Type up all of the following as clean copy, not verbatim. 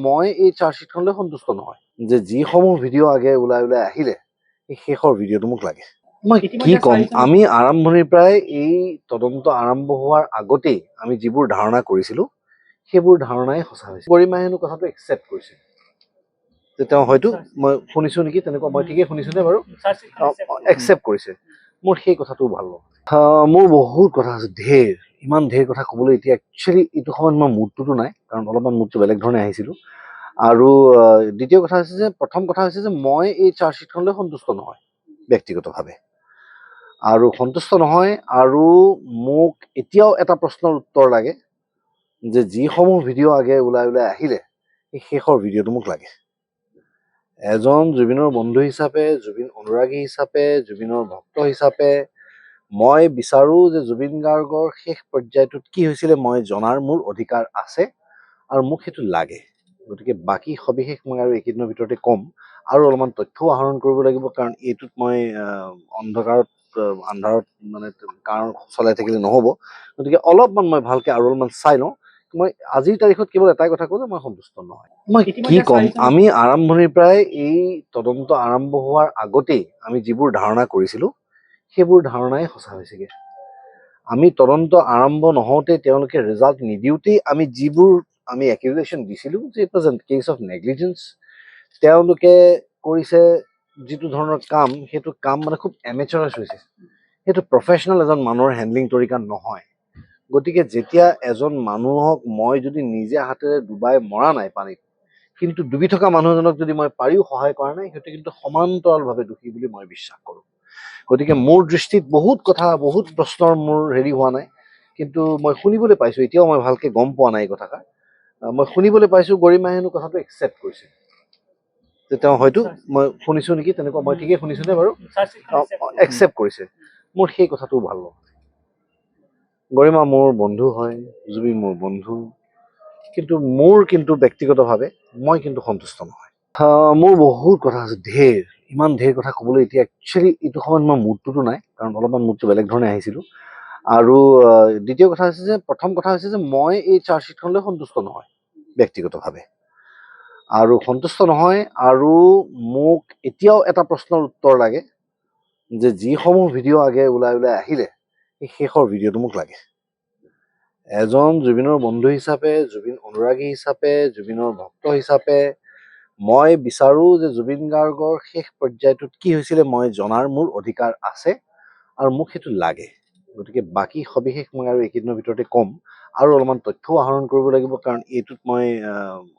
মই এই চাৰ্জশ্বিটখনলৈ সন্তুষ্ট নহয় যে যিসমূহ ভিডিঅ' আগে ওলাই আহিলে এই শেষৰ ভিডিঅ'টো মোক লাগে। মই কি ক'ম, আমি আৰম্ভণিৰ পৰাই এই তদন্ত আৰম্ভ হোৱাৰ আগতেই আমি যিবোৰ ধাৰণা কৰিছিলোঁ সেইবোৰ ধাৰণাই সঁচা হৈছে। গৰিমাই হেনো কথাটো একচেপ্ট কৰিছে যে তেওঁ হয়তো মই শুনিছোঁ নেকি তেনেকুৱা, মই ঠিকেই শুনিছোঁনে বাৰু? একচেপ্ট কৰিছে। মোৰ সেই কথাটো ভাল লগা। মোৰ বহুত কথা আছে, ইমান ঢেৰ কথা ক'বলৈ এতিয়া একচুৱেলি এইটো সময়ত মই মুডটোতো নাই, কাৰণ অলপমান মুডটো বেলেগ ধৰণে আহিছিলোঁ। আৰু দ্বিতীয় কথা হৈছে যে প্ৰথম কথা হৈছে যে মই এই চাৰ্জশ্বিটখনলৈ সন্তুষ্ট নহয় ব্যক্তিগতভাৱে, আৰু সন্তুষ্ট নহয়। আৰু মোক এতিয়াও এটা প্ৰশ্নৰ উত্তৰ লাগে যে যিসমূহ ভিডিঅ' আগে ওলাই আহিলে এই শেষৰ ভিডিঅ'টো মোক লাগে। এজন জুবিনৰ বন্ধু হিচাপে, জুবিন অনুৰাগী হিচাপে, জুবিনৰ ভক্ত হিচাপে মই বিচাৰোঁ যে জুবিন গাৰ্গৰ শেষ পৰ্যায়টোত কি হৈছিলে মই জনাৰ মোৰ অধিকাৰ আছে আৰু মোক সেইটো লাগে। গতিকে বাকী সবিশেষ মই আৰু এইকেইদিনৰ ভিতৰতে ক'ম, আৰু অলপমান তথ্যও আহৰণ কৰিব লাগিব, কাৰণ এইটোত মই আন্ধাৰত মানে কাৰণ চলাই থাকিলে নহ'ব। গতিকে অলপমান মই ভালকে আৰু অলপমান চাই লওঁ। মই আজিৰ তাৰিখত কেৱল এটাই কথা কওঁ যে মই সন্তুষ্ট নহয়। মই কি ক'ম, আমি আৰম্ভণিৰ পৰাই এই তদন্ত আৰম্ভ হোৱাৰ আগতেই আমি যিবোৰ ধাৰণা কৰিছিলোঁ সেইবোৰ ধাৰণাই সঁচা হৈছেগে। আমি তদন্ত আৰম্ভ নহওঁতে তেওঁলোকে ৰিজাল্ট নিদিওঁতেই আমি একিউজেশ্যন দিছিলোঁ যে it was a case of negligence. তেওঁলোকে কৰিছে যিটো ধৰণৰ কাম, সেইটো কাম মানে খুব এমেচাৰাছ হৈছে। সেইটো প্ৰফেচনেল এজন মানুহৰ হেণ্ডলিং তৰিকা নহয়। গতিকে যেতিয়া এজন মানুহক মই যদি নিজে হাতেৰে ডুবাই মৰা নাই পানীত, কিন্তু ডুবি থকা মানুহজনক যদি মই পাৰিও সহায় কৰা নাই, সেইটো কিন্তু সমান্তৰালভাৱে দোষী বুলি মই বিশ্বাস কৰোঁ। গতিকে মোৰ দৃষ্টিত বহুত কথা, বহুত প্ৰশ্নৰ মোৰ হোৱা নাই, কিন্তু মই শুনিবলৈ পাইছোঁ, এতিয়াও মই ভালকে গম পোৱা নাই এই কথাষাৰ। মই শুনিবলৈ পাইছোঁ গৰিমাই হেনো কথাটো একচেপ্ট কৰিছে যে তেওঁ হয়তো মই শুনিছোঁ নেকি তেনেকুৱা, মই ঠিকেই শুনিছোঁনে বাৰু? একচেপ্ট কৰিছে। মোৰ সেই কথাটো ভাল লগা। গৰিমা মোৰ বন্ধু হয়, জুবিন মোৰ বন্ধু, কিন্তু মোৰ ব্যক্তিগতভাৱে মই কিন্তু সন্তুষ্ট নহয়। মোৰ বহুত কথা আছে, ইমান ঢেৰ কথা ক'বলৈ এতিয়া একচুৱেলি এইটো সময়ত মই মুডটোতো নাই, কাৰণ অলপমান মুডটো বেলেগ ধৰণে আহিছিলোঁ। আৰু দ্বিতীয় কথা হৈছে যে প্ৰথম কথা হৈছে যে মই এই চাৰ্জশ্বিটখনলৈ সন্তুষ্ট নহয় ব্যক্তিগতভাৱে, আৰু সন্তুষ্ট নহয়। আৰু মোক এতিয়াও এটা প্ৰশ্নৰ উত্তৰ লাগে যে যিসমূহ ভিডিঅ' আগে ওলাই আহিলে এই শেষৰ ভিডিঅ'টো মোক লাগে। এজন জুবিনৰ বন্ধু হিচাপে, জুবিন অনুৰাগী হিচাপে, জুবিনৰ ভক্ত হিচাপে মই বিচাৰোঁ যে জুবিন গাৰ্গৰ শেষ পৰ্যায়টোত কি হৈছিলে মই জনাৰ মোৰ অধিকাৰ আছে আৰু মোক সেইটো লাগে। গতিকে বাকী সবিশেষ মই আৰু এইকেইদিনৰ ভিতৰতে ক'ম, আৰু অলপমান তথ্যও আহৰণ কৰিব লাগিব, কাৰণ এইটোত মই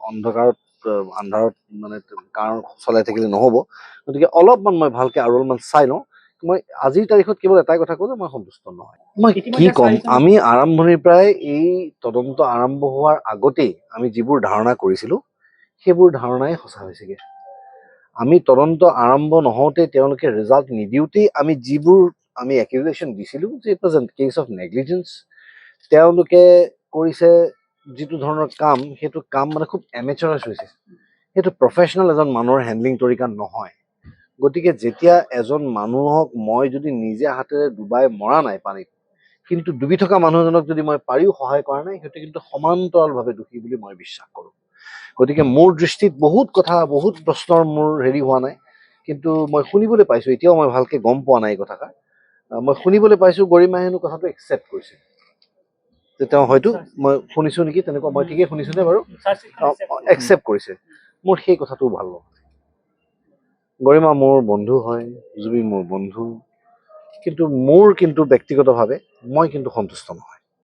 আন্ধাৰত মানে কাৰণ চলাই থাকিলে নহ'ব। গতিকে অলপমান মই ভালকে আৰু অলপমান চাই লওঁ। মই আজিৰ তাৰিখত কেৱল এটাই কথা কওঁ যে মই সন্তুষ্ট নহয়। মই কি ক'ম, আমি আৰম্ভণিৰ পৰাই এই তদন্ত আৰম্ভ হোৱাৰ আগতেই আমি যিবোৰ ধাৰণা কৰিছিলোঁ সেইবোৰ ধাৰণাই সঁচা হৈছেগে। আমি তদন্ত আৰম্ভ নহওঁতে তেওঁলোকে ৰিজাল্ট নিদিওঁতেই আমি একিউজেশ্যন দিছিলোঁ যে it was a case of negligence. তেওঁলোকে কৰিছে যিটো ধৰণৰ কাম, সেইটো কাম মানে খুব এমেচাৰাছ হৈছে। সেইটো প্ৰফেচনেল এজন মানুহৰ হেণ্ডলিং তৰিকা নহয়। গতিকে যেতিয়া এজন মানুহক মই যদি নিজে হাতেৰে ডুবাই মৰা নাই পানীত, কিন্তু ডুবি থকা মানুহজনক যদি মই পাৰিও সহায় কৰা নাই, সেইটো কিন্তু সমান্তৰালভাৱে দোষী বুলি মই বিশ্বাস কৰোঁ। গতিকে মোৰ দৃষ্টিত বহুত কথা, বহুত প্ৰশ্নৰ মোৰ হোৱা নাই, কিন্তু মই শুনিবলৈ পাইছোঁ, এতিয়াও মই ভালকে গম পোৱা নাই এই কথাষাৰ। মই শুনিবলৈ পাইছোঁ গৰিমাই হেনো কথাটো একচেপ্ট কৰিছে যে তেওঁ হয়তো মই শুনিছোঁ নেকি তেনেকুৱা, মই ঠিকেই শুনিছোঁনে বাৰু? একচেপ্ট কৰিছে। মোৰ সেই কথাটো ভাল লগা। গৰিমা মোৰ বন্ধু হয়, জুবিন মোৰ বন্ধু, কিন্তু মোৰ ব্যক্তিগতভাৱে মই কিন্তু সন্তুষ্ট নহয়।